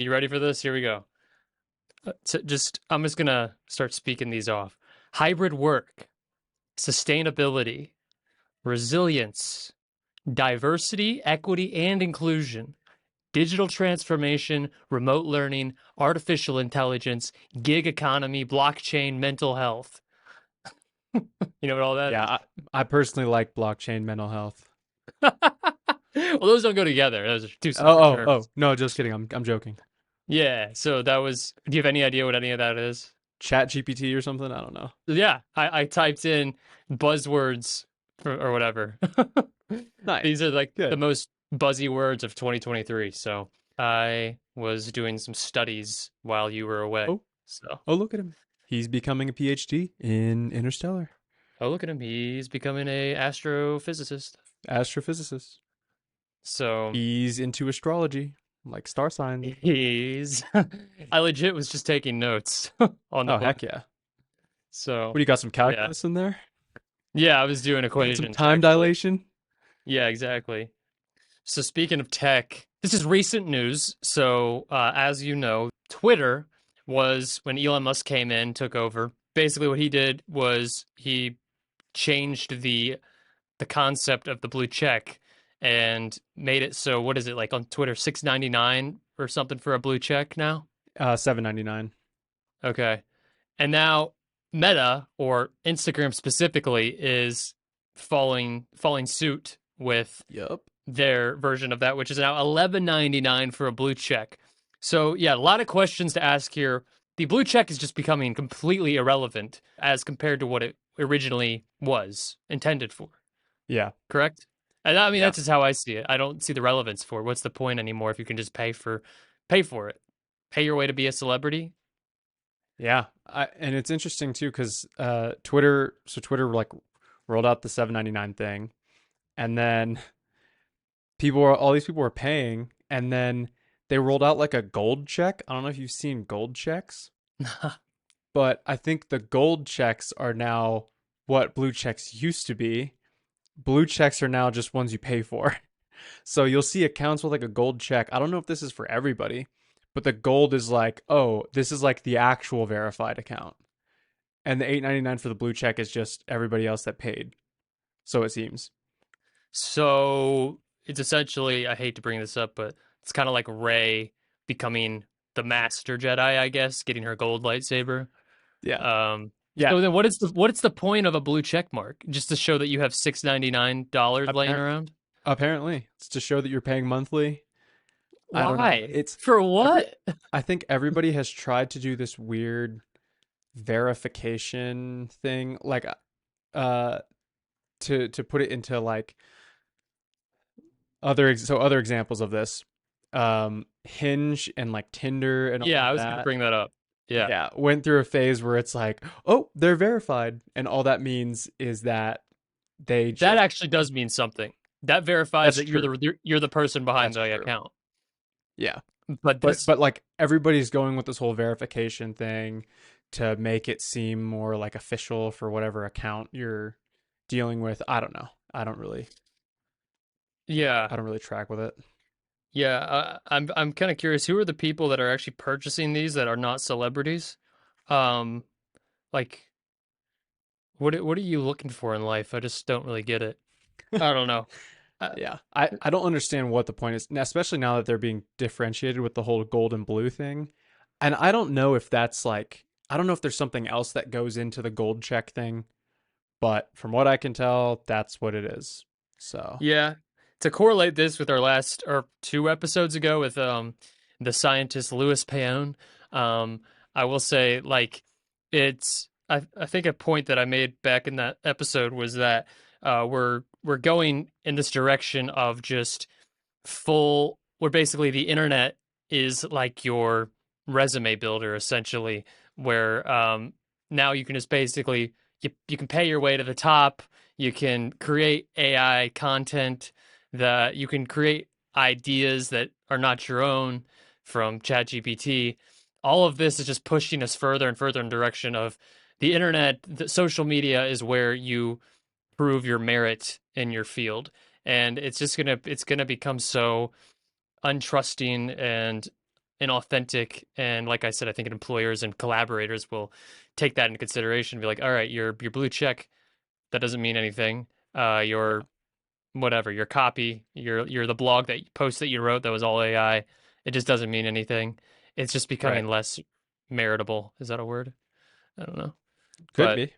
You ready for this? Here we go. I'm just gonna start speaking these off. Hybrid work, sustainability, resilience, diversity, equity, and inclusion, digital transformation, remote learning, artificial intelligence, gig economy, blockchain, mental health. You know what all that Yeah, is? I personally like blockchain mental health. Well, those don't go together. Those are two Oh, separate oh. terms. No, just kidding. I'm joking. Yeah, so that was. Do you have any idea what any of that is? Chat GPT or something? I don't know. Yeah, I typed in buzzwords or whatever. These are Nice. like the Good. most buzzy words of 2023. So I was doing some studies while you were away. Oh, So, oh, look at him. He's becoming a PhD in Interstellar. oh, look at him. He's becoming a astrophysicist. Astrophysicist. So He's into astrology, like star signs. he's, I legit was just taking notes on the Oh, fly. heck yeah. What So do you got? Some yeah, calculus in there? yeah, I was doing Some equations time actually. dilation? Yeah, exactly. So speaking of tech, this is recent news. So as you know, Twitter was when Elon Musk came in, took over. Basically, what he did was he changed the concept of the blue check and made it so what is it like on Twitter 6.99 or something for a blue check now? 7.99. Okay. And now Meta or Instagram specifically is following suit with Yup. their version of that, which is now 11.99 for a blue check. So yeah, a lot of questions to ask here. The blue check is just becoming completely irrelevant as compared to what it originally was intended for. Yeah. Correct? And I mean Yeah. that's just how I see it. I don't see the relevance for it. What's the point anymore if you can just pay for it? Pay your way to be a celebrity? Yeah. And it's interesting too because Twitter like rolled out the 7.99 thing, and then all these people were paying, and then they rolled out like a gold check. I don't know if you've seen gold checks, but I think the gold checks are now what blue checks used to be. Blue checks are now just ones you pay for. So you'll see accounts with like a gold check. I don't know if this is for everybody, but the gold is like, oh, this is like the actual verified account. And the 8.99 for the blue check is just everybody else that paid. So it seems. So it's essentially, I hate to bring this up, but it's kind of like Rey becoming the Master Jedi, I guess, getting her gold lightsaber. Yeah. Um, Yeah. so then what is the point of a blue check mark? Just to show that you have $6.99 laying Appar- around? Apparently, it's to show that you're paying monthly. I don't know. Why? It's For every what? I think everybody has tried to do this weird verification thing like uh to put it into like other examples of this. Hinge and like Tinder and all Yeah, of I was gonna that. bring that up. Yeah. Yeah, went through a phase where it's like, "Oh, they're verified." And all that means is that they That just actually does mean something. That verifies that's that you're true. the person behind That's the true. account. Yeah. But But this, but like everybody's going with this whole verification thing to make it seem more like official for whatever account you're dealing with. I don't know. yeah. I don't really track with it. Yeah, I'm kind of curious. Who are the people that are actually purchasing these that are not celebrities? Um, like what are you looking for in life? I just don't really get it. I don't know. Uh, Yeah. I don't understand what the point is, especially now that they're being differentiated with the whole gold and blue thing. And I don't know if that's like I don't know if there's something else that goes into the gold check thing, but from what I can tell, that's what it is. So, yeah, to correlate this with our last or two episodes ago with the scientist Louis Payon, I will say like I think a point that I made back in that episode was that we're going in this direction of just full where basically the internet is like your resume builder essentially where now you can just basically you can pay your way to the top, you can create AI content, that you can create ideas that are not your own from ChatGPT. All of this is just pushing us further and further in the direction of the internet. The social media is where you prove your merit in your field, and it's gonna become so untrusting and inauthentic. And like I said, I think employers and collaborators will take that into consideration and be like, all right, your blue check, that doesn't mean anything. Your whatever, your copy, your the blog that post that you wrote that was all AI, it just doesn't mean anything. It's just Right. becoming less meritable. Is that a word? I don't know. Could But be.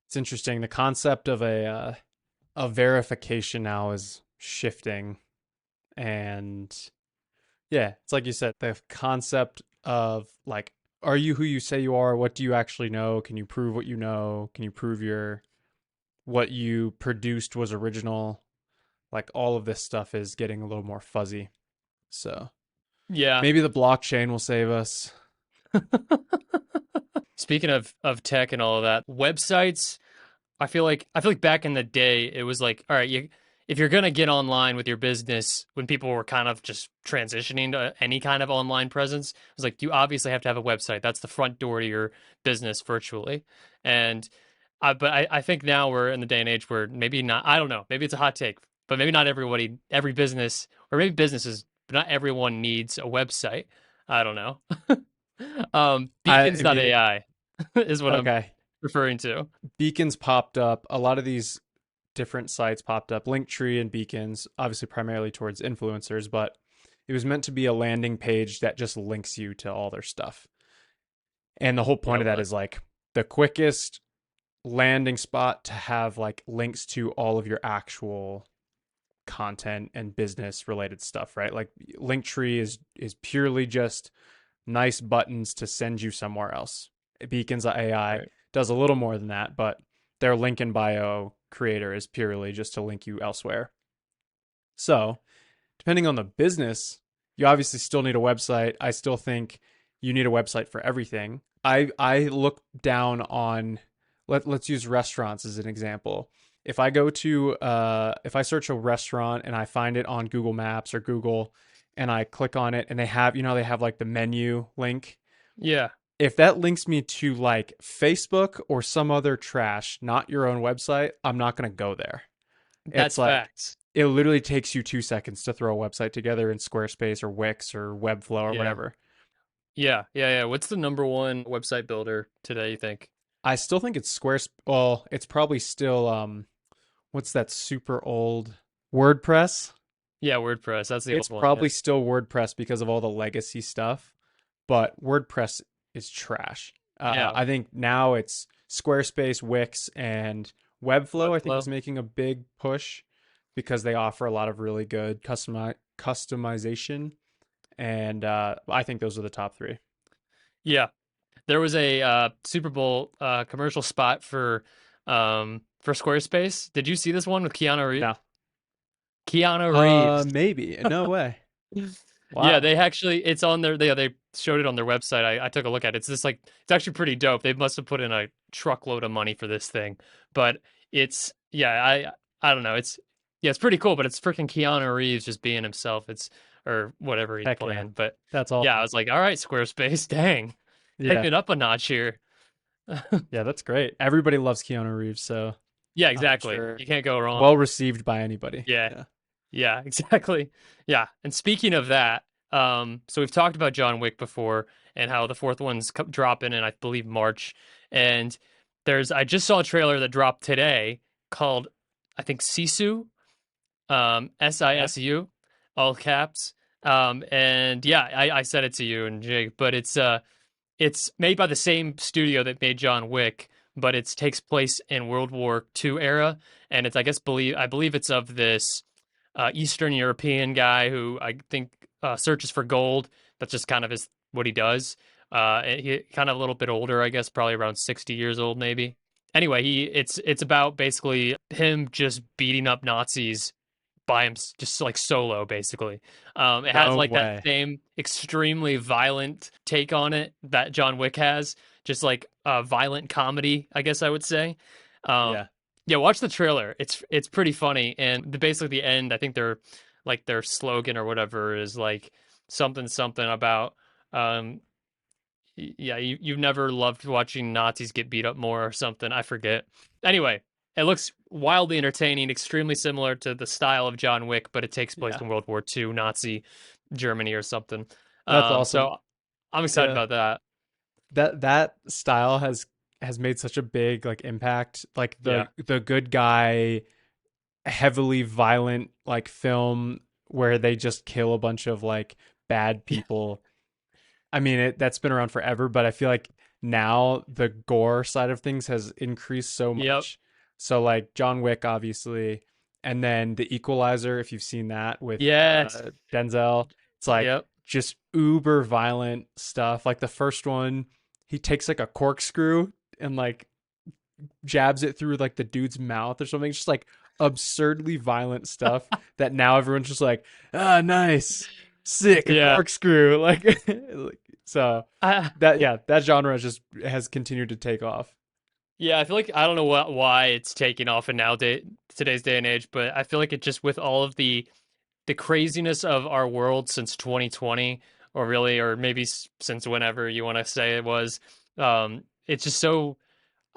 It's interesting. The concept of verification now is shifting, and yeah, it's like you said, the concept of like, are you who you say you are? What do you actually know? Can you prove what you know? Can you prove your what you produced was original? Like all of this stuff is getting a little more fuzzy. So yeah. maybe the blockchain will save us. Speaking of tech and all of that, websites, I feel like back in the day it was like, all right, if you're gonna get online with your business when people were kind of just transitioning to any kind of online presence, it was like you obviously have to have a website. That's the front door to your business virtually. And but I think now we're in the day and age where maybe not, I don't know, maybe it's a hot take, but maybe not every business, or maybe businesses, but not everyone needs a website. I don't know. I mean, Beacons.ai is what I'm okay. referring to. Beacons popped up. A lot of these different sites popped up. Linktree and Beacons, obviously primarily towards influencers, but it was meant to be a landing page that just links you to all their stuff. And the whole Yeah, point of that what? is like the quickest landing spot to have like links to all of your actual content and business related stuff, right? Like Linktree is purely just nice buttons to send you somewhere else. Beacons AI Right. does a little more than that, but their link in bio creator is purely just to link you elsewhere. So, depending on the business, you obviously still need a website. I still think you need a website for everything. I look down on let's use restaurants as an example. If I go to if I search a restaurant and I find it on Google Maps or Google and I click on it and they have, they have like the menu link. Yeah, If that links me to like Facebook or some other trash, not your own website, I'm not going to go there. It's that's like facts. it literally takes you 2 seconds to throw a website together in Squarespace or Wix or Webflow or Yeah. whatever. Yeah. What's the number one website builder today, you think? I still think it's Squarespace. Well, it's probably still what's that super old WordPress? Yeah, WordPress. That's the It's old one. Yeah. probably still WordPress because of all the legacy stuff, but WordPress is trash. Yeah. I think now it's Squarespace, Wix, and Webflow. I think is Webflow. making a big push because they offer a lot of really good customization, and I think those are the top three. Yeah. There was a Super Bowl commercial spot for Squarespace. Did you see this one with No, Keanu Reeves? maybe no way. Yeah, Wow. they actually, it's on their, they showed it on their website. I took a look at it. It's just like, it's actually pretty dope. They must have put in a truckload of money for this thing, but yeah, I don't know. Yeah, it's pretty cool, but it's freaking Keanu Reeves just being himself. Or whatever he's Heck yeah, playing. But that's yeah, I awesome. was like, all right, Squarespace, dang, taking Yeah, it up a notch here. yeah, that's great. Everybody loves Keanu Reeves, so Yeah, I'm exactly. sure You can't go wrong. well received by anybody. Yeah. Yeah, Yeah, exactly. Yeah. And speaking of that, so we've talked about John Wick before and how the fourth one's dropping in, I believe, March. And I just saw a trailer that dropped today called, I think, Sisu, okay, SISU, all caps. And yeah, I said it to you and Jake, but it's made by the same studio that made John Wick, but it takes place in World War II era, and it's I believe it's of this Eastern European guy who I think searches for gold. That's just kind of his what he does. And he kind of a little bit older, I guess, probably around 60 years old, maybe. Anyway, it's about basically him just beating up Nazis by him, just like solo, basically. It has no like that way. same extremely violent take on it that John Wick has, just like violent comedy, I guess I would say. Um, Yeah, yeah, watch the trailer. It's pretty funny, and basically the end. I think their slogan or whatever is like something something about yeah, you've never loved watching Nazis get beat up more or something. I forget. Anyway, it looks wildly entertaining, extremely similar to the style of John Wick, but it takes place yeah, in World War II, Nazi Germany or something. that's So awesome. I'm excited Yeah. about that. That style has made such a big like impact. Like Yeah. the good guy, heavily violent like film where they just kill a bunch of like bad people. I mean, that's been around forever, but I feel like now the gore side of things has increased so Yep. much. So like John Wick, obviously, and then The Equalizer, if you've seen that with Yes. Denzel, it's like Yep. just uber violent stuff. Like the first one, he takes like a corkscrew and like jabs it through like the dude's mouth or something. It's just like absurdly violent stuff that now everyone's just like, ah, nice, sick, a Yeah. corkscrew. Like, so I, that, yeah, that genre has continued to take off. yeah, I feel like I don't know why it's taking off in today's day and age, but I feel like it just with all of the craziness of our world since 2020, or really, or maybe since whenever you want to say it was, it's just so.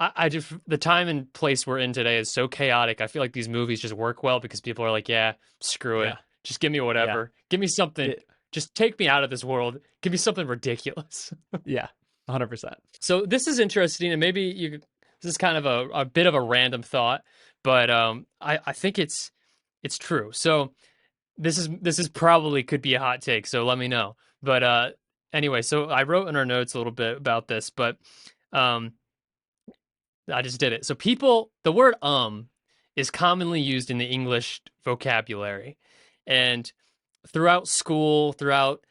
I just the time and place we're in today is so chaotic. I feel like these movies just work well because people are like, yeah, screw Yeah. it, just give me Yeah. whatever, give me something, It, just take me out of this world, give me something ridiculous. yeah. 100%. So this is interesting, and maybe you. This is kind of a bit of a random thought, but I think it's true. So this is probably could be a hot take. So let me know. But anyway, so I wrote in our notes a little bit about this, but um, I just did it. So the word is commonly used in the English vocabulary, and throughout school, throughout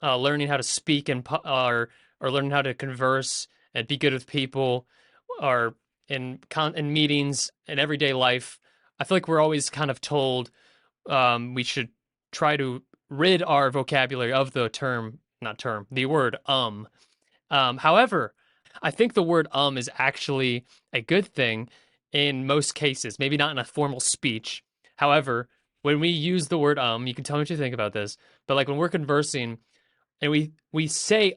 learning how to speak and or learning how to converse and be good with people, or in meetings and everyday life, I feel like we're always kind of told we should try to rid our vocabulary of the term, not term, the word However, I think the word is actually a good thing in most cases, maybe not in a formal speech. However, when we use the word you can tell me what you think about this, but like when we're conversing and we say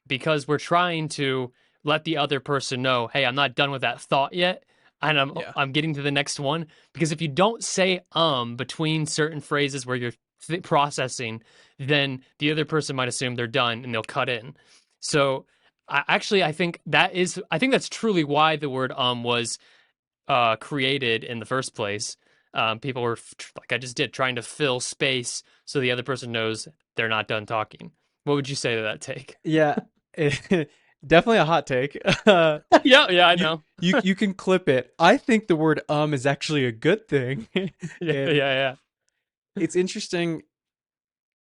because we're trying to let the other person know, hey, I'm not done with that thought yet, and Yeah. I'm getting to the next one. Because if you don't say between certain phrases where you're processing, then the other person might assume they're done and they'll cut in. So I think I think that's truly why the word was created in the first place. People were like I just did, trying to fill space so the other person knows they're not done talking. What would you say to that take? Yeah. Definitely a hot take. Yeah, yeah, I You know. you can clip it. I think the word is actually a good thing. Yeah, yeah, And yeah. it's interesting,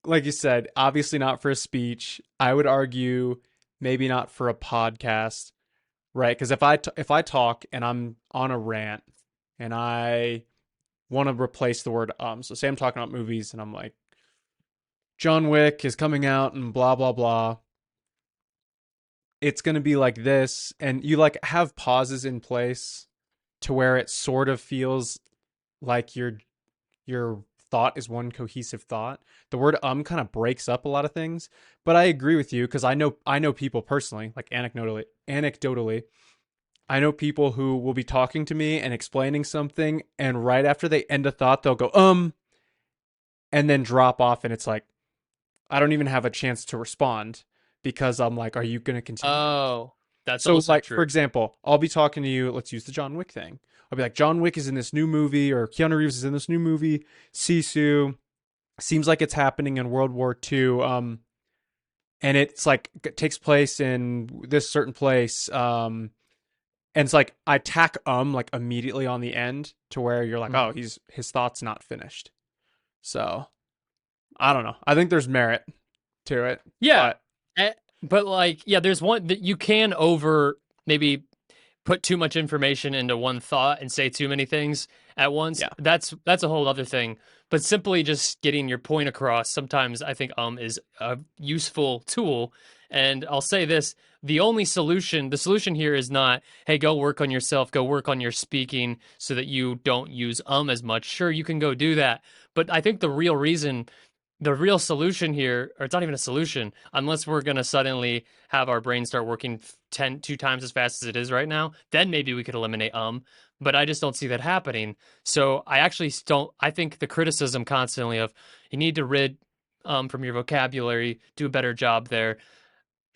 like you said, obviously not for a speech. I would argue maybe not for a podcast, right? Because if I talk and I'm on a rant and I want to replace the word so say I'm talking about movies and I'm like, John Wick is coming out and blah blah blah. It's gonna be like this, and you like have pauses in place to where it sort of feels like your thought is one cohesive thought. The word kind of breaks up a lot of things, but I agree with you because I know people personally, like anecdotally, I know people who will be talking to me and explaining something, and right after they end a thought, they'll go and then drop off, and it's like I don't even have a chance to respond because I'm like, are you gonna continue? Oh, that's So, also like for true. example, I'll be talking to you. Let's use the John Wick thing. I'll be like, John Wick is in this new movie, or Keanu Reeves is in this new movie. Sisu seems like it's happening in World War II. And it's like it takes place in this certain place. And it's like I tack like immediately on the end to where you're like, oh, Mhm. his thought's not finished. So I don't know. I think there's merit to it, Yeah, but but like, yeah, there's one that you can over maybe put too much information into one thought and say too many things at once. yeah, That's a whole other thing. But simply just getting your point across, sometimes I think is a useful tool. And I'll say this, the solution here is not, hey, go work on yourself, go work on your speaking so that you don't use as much. Sure, you can go do that. But I think the real solution here, or it's not even a solution, unless we're going to suddenly have our brain start working 2 times as fast as it is right now, then maybe we could eliminate but I just don't see that happening. So I actually don't, I think the criticism constantly of you need to rid from your vocabulary, do a better job there.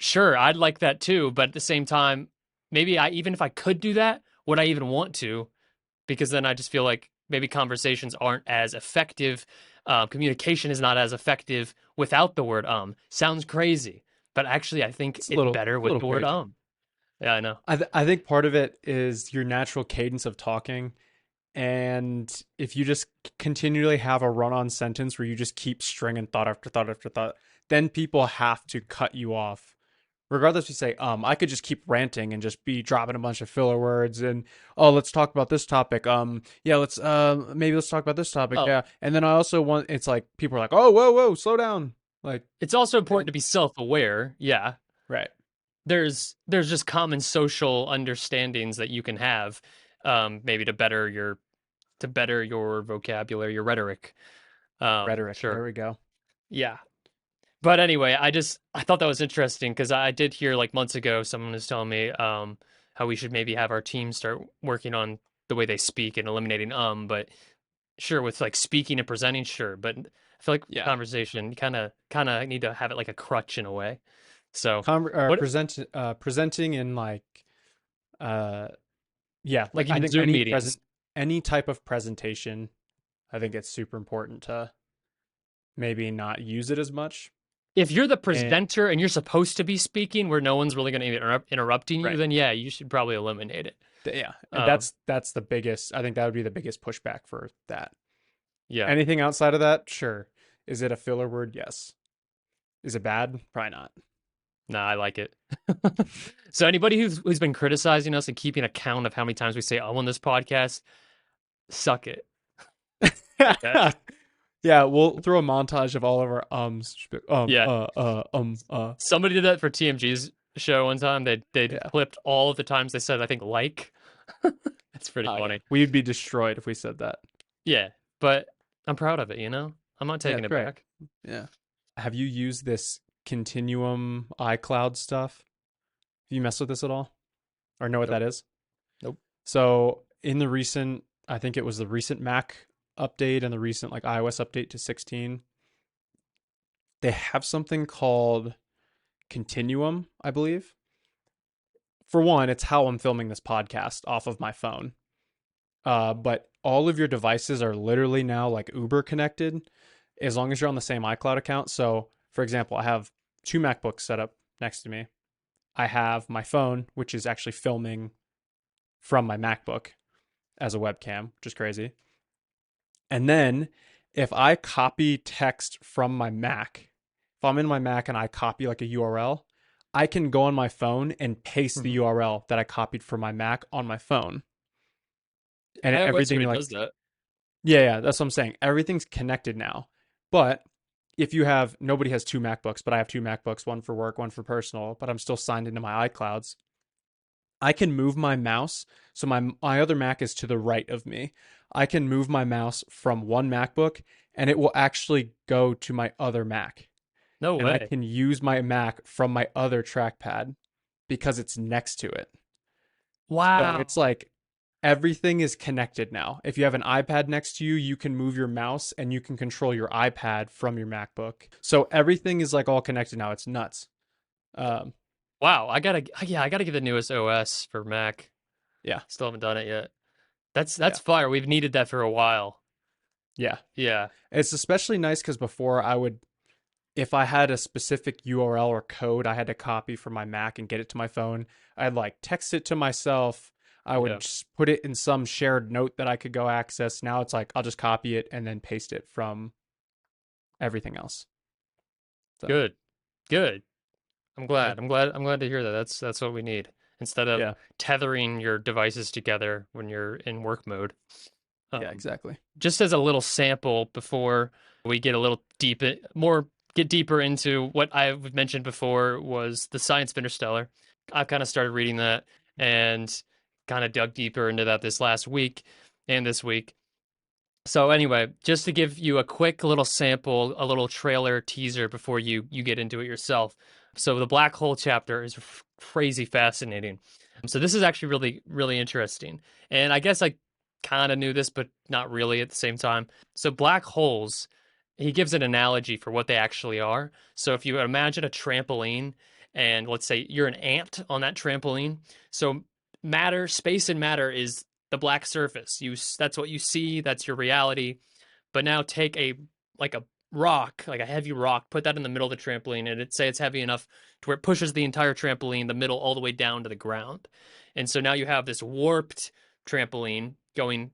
sure, I'd like that too, but at the same time, maybe I even if I could do that, would I even want to? Because then I just feel like maybe conversations aren't as effective. Communication is not as effective without the word Sounds crazy, but actually, I think It's it's better a with little the word crazy. Yeah, I know. I think part of it is your natural cadence of talking. And if you just continually have a run on sentence where you just keep stringing thought after thought after thought, then people have to cut you off. Regardless, you say, I could just keep ranting and just be dropping a bunch of filler words and, oh, let's talk about this topic. Yeah, maybe let's talk about this topic. Oh, Yeah. And then I also want, it's like, people are like, oh, whoa, slow down. Like, it's also important and, to be self-aware. Yeah, right, there's just common social understandings that you can have, maybe to better your vocabulary, your rhetoric. rhetoric. Sure, There we go. yeah. But anyway, I thought that was interesting because I did hear like months ago someone was telling me how we should maybe have our team start working on the way they speak and eliminating but sure with like speaking and presenting sure, but I feel like Yeah. conversation you kind of need to have it like a crutch in a way. So what Presenting in like, uh, yeah, like like I even think Zoom meetings. any type of presentation, I think it's super important to maybe not use it as much. If you're the And presenter and you're supposed to be speaking where no one's really going to be interrupting you, right. then yeah, you should probably eliminate it. Yeah. And Um, that's the biggest, I think that would be the biggest pushback for that. yeah. Anything outside of that, sure. Is it a filler word? Yes. Is it bad? Probably not. Nah, I like it. So anybody who's been criticizing us and keeping account of how many times we say on this podcast, suck it. Okay. Yeah, we'll throw a montage of all of our ums. Yeah. Somebody did that for TMG's show one time. They Yeah. clipped all of the times they said I think like. It's pretty Oh yeah. funny. We'd be destroyed if we said that. Yeah, but I'm proud of it. I'm not Yeah, taking it's it great. back. Yeah. Have you used this continuum iCloud stuff? Have you messed with this at all? Or know what Nope. that is? Nope. So in the recent, I think it was the recent Mac update and the recent like iOS update to 16, they have something called Continuum, I believe. For one, it's how I'm filming this podcast off of my phone. But all of your devices are literally now like Uber connected as long as you're on the same iCloud account. So, for example, I have two MacBooks set up next to me. I have my phone, which is actually filming from my MacBook as a webcam, which is crazy. And then if I copy text from my Mac, if I'm in my Mac and I copy like a URL, I can go on my phone and paste the Mhm. URL that I copied from my Mac on my phone. And iOS everything already like, does that. yeah, that's what I'm saying. Everything's connected now. But if you have, nobody has two MacBooks, but I have two MacBooks, one for work, one for personal, but I'm still signed into my iClouds. I can move my mouse. So my other Mac is to the right of me. I can move my mouse from one MacBook and it will actually go to my other Mac. No And I way. can use my Mac from my other trackpad because it's next to it. So it's Wow. like everything is connected now. If you have an iPad next to you, you can move your mouse and you can control your iPad from your MacBook. So everything is like all connected now. It's nuts. Um, Wow. I gotta get the newest OS for Mac. yeah, Still haven't done it yet. That's yeah, fire. We've needed that for a while. yeah. Yeah. It's especially nice because before I would, if I had a specific URL or code I had to copy from my Mac and get it to my phone, I'd like text it to myself. I would Yeah. just put it in some shared note that I could go access. Now it's like I'll just copy it and then paste it from everything else. So, Good. Good. I'm glad. good. I'm glad to hear that. That's what we need instead of Yeah. tethering your devices together when you're in work mode. Yeah, Um, exactly. just as a little sample before we get a little more get deeper into what I've mentioned before was the science of Interstellar. I've kind of started reading that and kind of dug deeper into that this last week and this week. So anyway, just to give you a quick little sample, a little trailer teaser before you get into it yourself. So the black hole chapter is crazy fascinating. So this is actually really interesting. And I guess I kind of knew this, but not really at the same time. So black holes, he gives an analogy for what they actually are. So if you imagine a trampoline and let's say you're an ant on that trampoline. So matter, space and matter is the black surface. That's what you see, that's your reality. But now take a like a rock, like a heavy rock, put that in the middle of the trampoline, and say it's heavy enough to where it pushes the entire trampoline, the middle, all the way down to the ground. And so now you have this warped trampoline going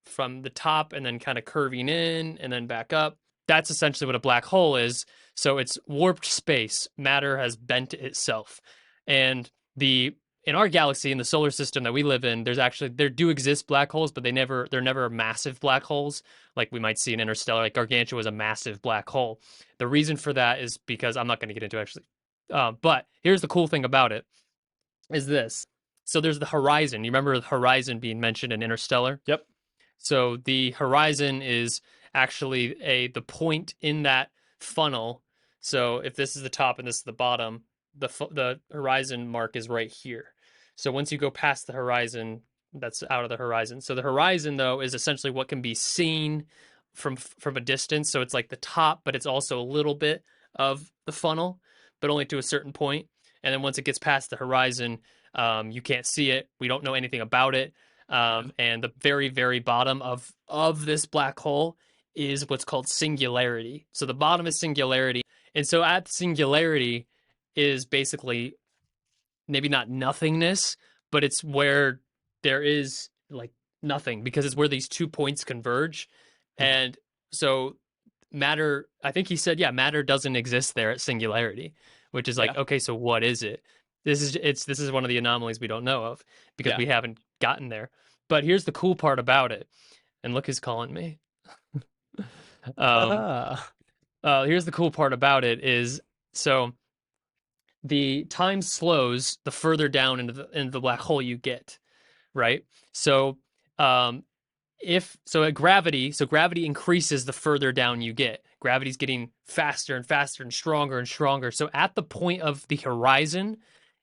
from the top and then kind of curving in and then back up. That's essentially what a black hole is. So it's warped space. Matter has bent itself. And the in our galaxy, in the solar system that we live in, there do exist black holes, but they're never massive black holes like we might see in Interstellar. Like Gargantua was a massive black hole. The reason for that is because I'm not going to get into it actually. But here's the cool thing about it is this. So there's the horizon. You remember the horizon being mentioned in Interstellar? Yep. So the horizon is actually a the point in that funnel. So if this is the top and this is the bottom, the horizon mark is right here. So once you go past the horizon, that's out of the horizon. So the horizon though is essentially what can be seen from a distance. So it's like the top, but it's also a little bit of the funnel, but only to a certain point. And then once it gets past the horizon, you can't see it. We don't know anything about it. Yeah. And the very, very bottom of this black hole is what's called singularity. So the bottom is singularity, and so at singularity is basically maybe not nothingness, but it's where there is like nothing because it's where these 2 points converge, Mhm. and so matter. I think he said, yeah, matter doesn't exist there at singularity, which is like, Yeah. okay, so what is it? This is one of the anomalies we don't know of because Yeah. we haven't gotten there. But here's the cool part about it. And look who's calling me. Um, Ah. here's the cool part about it is so the time slows the further down into the black hole you get, right? So um, if so at gravity, so gravity increases the further down you get. Gravity's getting faster and faster and stronger and stronger. So at the point of the horizon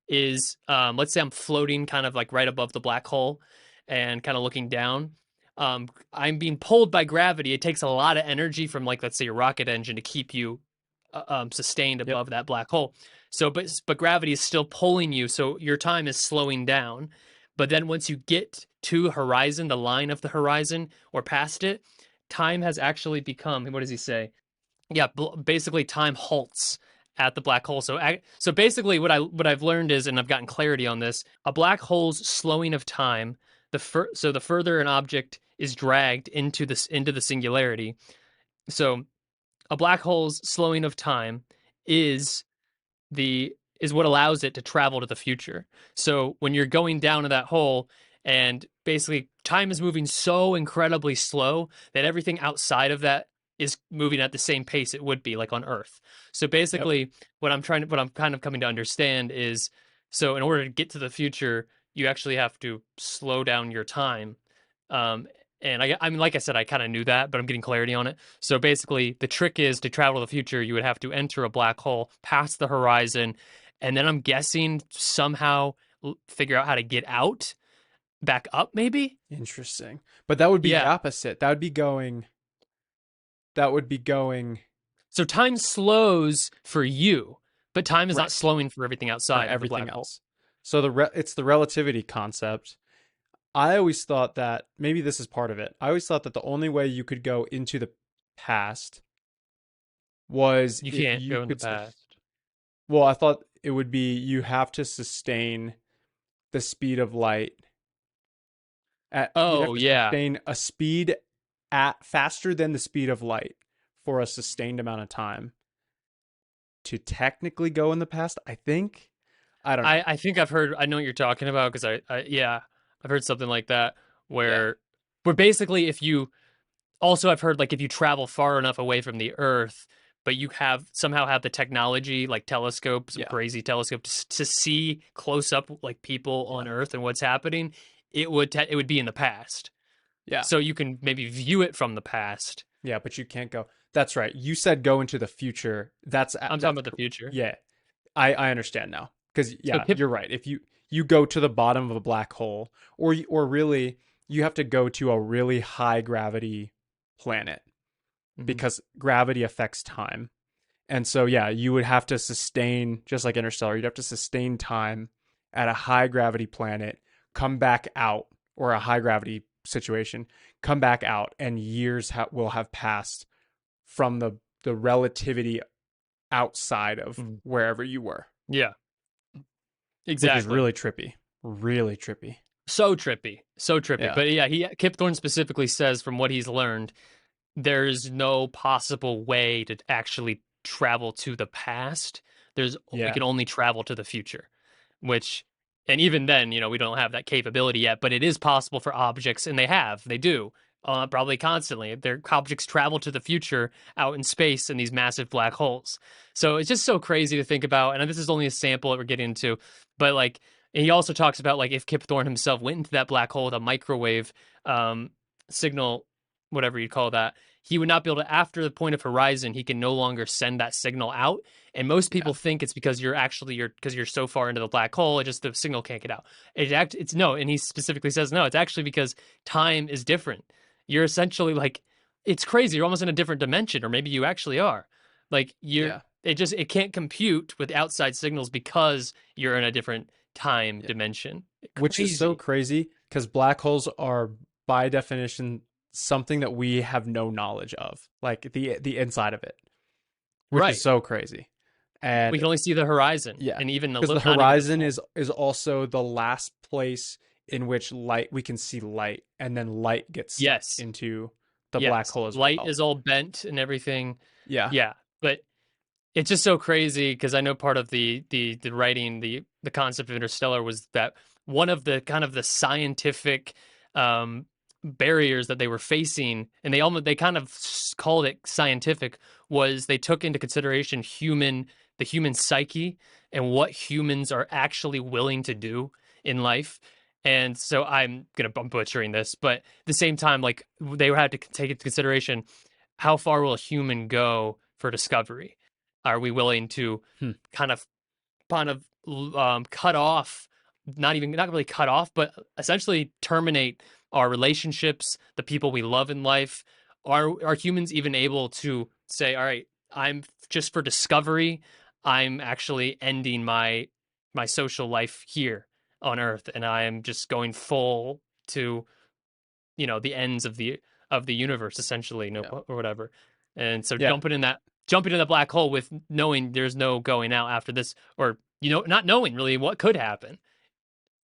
is let's say I'm floating kind of like right above the black hole and kind of looking down. I'm being pulled by gravity. It takes a lot of energy from like let's say a rocket engine to keep you sustained Yep. above that black hole. So but gravity is still pulling you, so your time is slowing down. But then once you get to horizon, the line of the horizon or past it, time has actually become, what does he say? Yeah, basically time halts at the black hole. So basically what I've learned is, and I've gotten clarity on this, a black hole's slowing of time, so the further an object is dragged into the singularity. So a black hole's slowing of time is the is what allows it to travel to the future. So when you're going down to that hole and basically time is moving so incredibly slow that everything outside of that is moving at the same pace it would be like on Earth. So Yep. basically what I'm kind of coming to understand is so in order to get to the future, you actually have to slow down your time. Um, and I mean, like I said, I kind of knew that, but I'm getting clarity on it. So basically, the trick is to travel to the future, you would have to enter a black hole, pass the horizon, and then I'm guessing somehow figure out how to get out, back up, maybe? Interesting. But that would be the Yeah. opposite. That would be going So time slows for you, but time is not right slowing for everything for outside of the everything black hole. else. So it's the relativity concept. I always thought that maybe this is part of it. I always thought that the only way you could go into the past was You if can't you go in the could past. well, I thought it would be you have to sustain the speed of light at you'd have Oh, to yeah. sustain a speed at faster than the speed of light for a sustained amount of time to technically go in the past, I think. I don't know. I think I know what you're talking about because yeah, I've heard something like that Yeah. where basically if you also I've heard like if you travel far enough away from the Earth, but you have somehow have the technology like telescope, some Yeah. crazy telescope to see close up like people Yeah. on Earth and what's happening, it would be in the past. Yeah. So you can maybe view it from the past. Yeah, but you can't go. That's right. You said go into the future. I'm talking about the future. yeah. I understand now. Cuz So yeah, you're right. If you go to the bottom of a black hole or really you have to go to a really high gravity planet Mhm. because gravity affects time. And so, yeah, you would have to sustain, just like Interstellar, you'd have to sustain time at a high gravity planet, come back out, or a high gravity situation, come back out, and years will have passed from the relativity outside of Mhm. wherever you were, Yeah, which is exactly. really trippy. Really trippy. So trippy, so trippy. Yeah. But yeah, Kip Thorne specifically says from what he's learned, there's no possible way to actually travel to the past. We Yeah. can only travel to the future, which, and even then, we don't have that capability yet, but it is possible for objects, and they do, probably constantly. Their objects travel to the future out in space in these massive black holes. So it's just so crazy to think about. And this is only a sample that we're getting into, but like, and he also talks about like if Kip Thorne himself went into that black hole with a microwave um, signal, whatever you call that, he would not be able to, after the point of horizon, he can no longer send that signal out. And most Yeah. people think it's because because you're so far into the black hole, it just the signal can't get out. It's no, and he specifically says no, it's actually because time is different. You're essentially like, it's crazy. You're almost in a different dimension, or maybe you actually are. Like Yeah. it can't compute with outside signals because you're in a different time Yeah. dimension. Which is so Crazy. crazy because black holes are by definition something that we have no knowledge of, like the inside of it, which is Right. so crazy. We And can only see the horizon, yeah, and even because the not even the horizon is also the last place in which light we can see light, and then light gets sucked yes. into the black Yes, hole as light well. is all bent and everything. Yeah. Yeah, but it's just so crazy because I know part of the writing, the concept of Interstellar was that one of the kind of the scientific um barriers that they were facing, and they kind of called it scientific, was they took into consideration the human psyche and what humans are actually willing to do in life. And so I'm butchering this, but at the same time, like they had to take into consideration how far will a human go for discovery? Are we willing to Hmm. kind of cut off, not really cut off, but essentially terminate our relationships, the people we love in life? Are humans even able to say, all right, I'm just for discovery, I'm actually ending my social life here on Earth, and I am just going full to the ends of the universe essentially, no, Yeah. or whatever. And so Yeah. jumping in the black hole with knowing there's no going out after this, or not knowing really what could happen.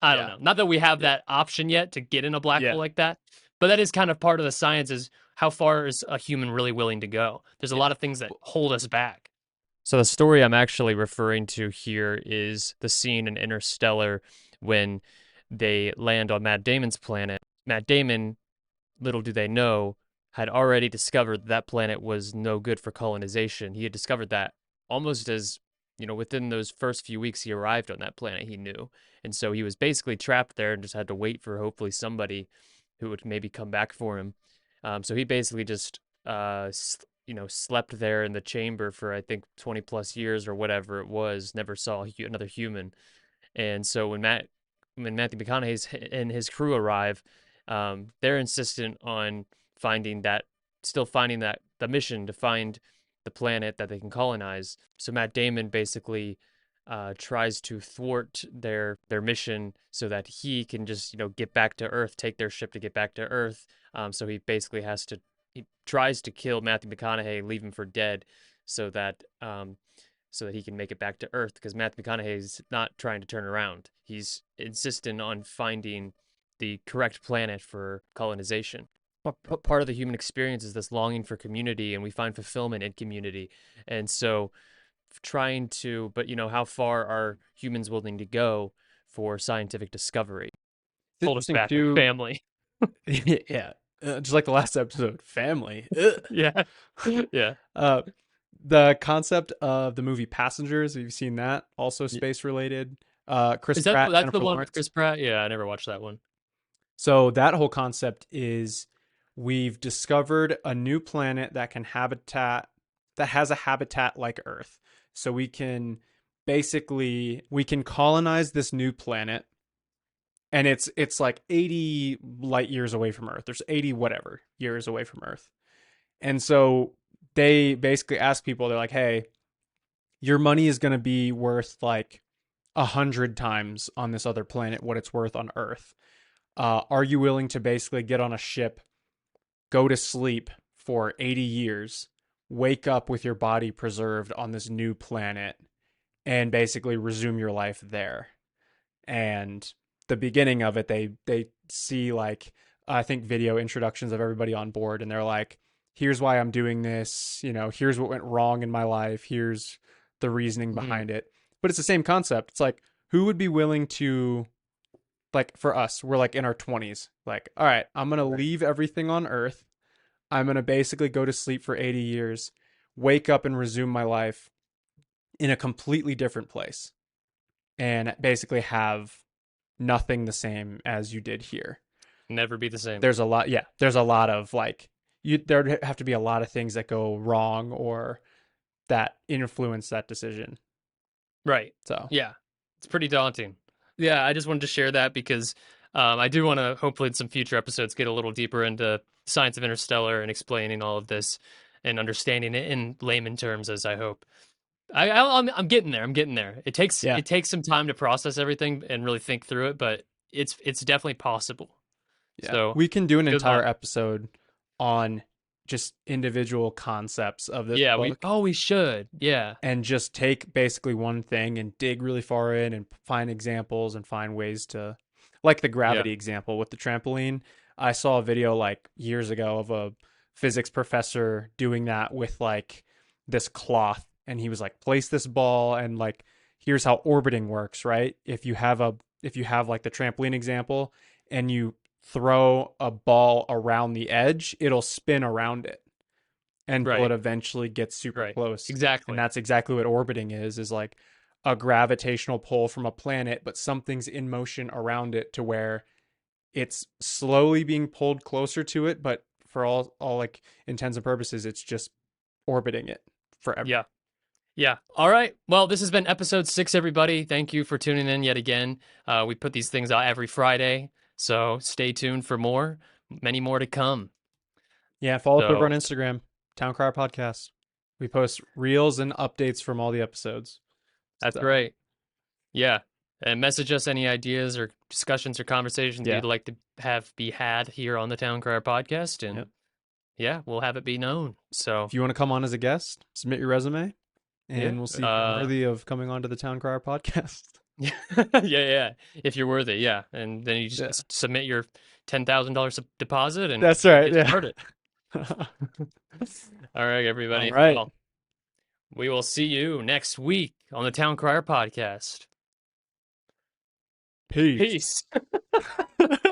I don't Yeah. know, not that we have Yeah. that option yet to get in a black hole Yeah. like that, but that is kind of part of the science, is how far is a human really willing to go. There's a Yeah. lot of things that hold us back. So the story I'm actually referring to here is the scene in Interstellar when they land on Matt Damon's planet. Matt Damon, little do they know, had already discovered that planet was no good for colonization. He had discovered that almost as, within those first few weeks he arrived on that planet, he knew. And so he was basically trapped there and just had to wait for hopefully somebody who would maybe come back for him. So he basically just, slept there in the chamber for, I think, 20 plus years or whatever it was, never saw another human. And so when Matthew McConaughey's and his crew arrive, they're insistent on still finding that the mission to find the planet that they can colonize. So Matt Damon basically tries to thwart their mission so that he can just get back to Earth, take their ship to get back to Earth. So he tries to kill Matthew McConaughey, leave him for dead, so that he can make it back to Earth, because Matthew McConaughey is not trying to turn around. He's insistent on finding the correct planet for colonization. Part of the human experience is this longing for community, and we find fulfillment in community. And so, but how far are humans willing to go for scientific discovery? It's Hold us interesting back with too. family. Yeah. Just like the last episode, family. Ugh. Yeah. Yeah. uh, the concept of the movie Passengers, have you seen that? Also Y- space related. Chris That's Pratt, the Jennifer one with Lawrence. Chris Pratt? Yeah, I never watched that one. So that whole concept is we've discovered a new planet that has a habitat like Earth. So we can colonize this new planet, and it's like 80 light years away from Earth. There's 80 whatever years away from Earth. And so they basically ask people, they're like, "Hey, your money is going to be worth like 100 times on this other planet what it's worth on Earth. Are you willing to basically get on a ship, go to sleep for 80 years, wake up with your body preserved on this new planet, and basically resume your life there? And the beginning of it, they see like, I think, video introductions of everybody on board, and they're like, here's why I'm doing this, here's what went wrong in my life, here's the reasoning Hmm. behind it. But it's the same concept. It's like, who would be willing to, like, for us, we're like in our 20s, like, all right, I'm gonna Right. leave everything on Earth, I'm gonna basically go to sleep for 80 years, wake up and resume my life in a completely different place, and basically have nothing the same as you did here. Never be the same. There's a lot, yeah, there's a lot of like, there'd have to be a lot of things that go wrong or that influence that decision. Right. So Yeah. It's pretty daunting. Yeah, I just wanted to share that because I do want to hopefully in some future episodes get a little deeper into science of interstellar and explaining all of this and understanding it in layman terms, as I hope. I'm getting there. I'm getting there. yeah, It takes some time to process everything and really think through it, but it's definitely possible. yeah, So we can do an good entire luck. episode on just individual concepts of this Yeah, book, we should. Yeah. and just take basically one thing and dig really far in and find examples and find ways to, like the Yeah. gravity example with the trampoline. I saw a video like years ago of a physics professor doing that with like this cloth, and he was like, place this ball, and like, here's how orbiting works, right? If you have like the trampoline example, and you throw a ball around the edge, it'll spin around it until it Right. eventually gets super Right. close. And Exactly. that's exactly what orbiting is like a gravitational pull from a planet, but something's in motion around it to where it's slowly being pulled closer to it, but for all like intents and purposes, it's just orbiting it forever. Yeah. Yeah. All right. Well, this has been episode 6, everybody. Thank you for tuning in yet again. We put these things out every Friday, so stay tuned for more, many more to come. Yeah, follow us over on So Instagram, Town Crier Podcast. We post reels and updates from all the episodes. that's So great. Yeah. And message us any ideas or discussions or conversations yeah. you'd like to have be had here on the Town Crier podcast. And Yep. yeah, we'll have it be known. So If you want to come on as a guest, submit your resume, yeah. and we'll see if you're worthy of coming on to the Town Crier Podcast. Yeah, yeah. If you're worthy, yeah. And then you Yeah. just submit your $10,000 deposit and That's right. get Yeah. started. All right, All everybody. right. Well, we will see you next week on the Town Crier podcast. Peace. Peace.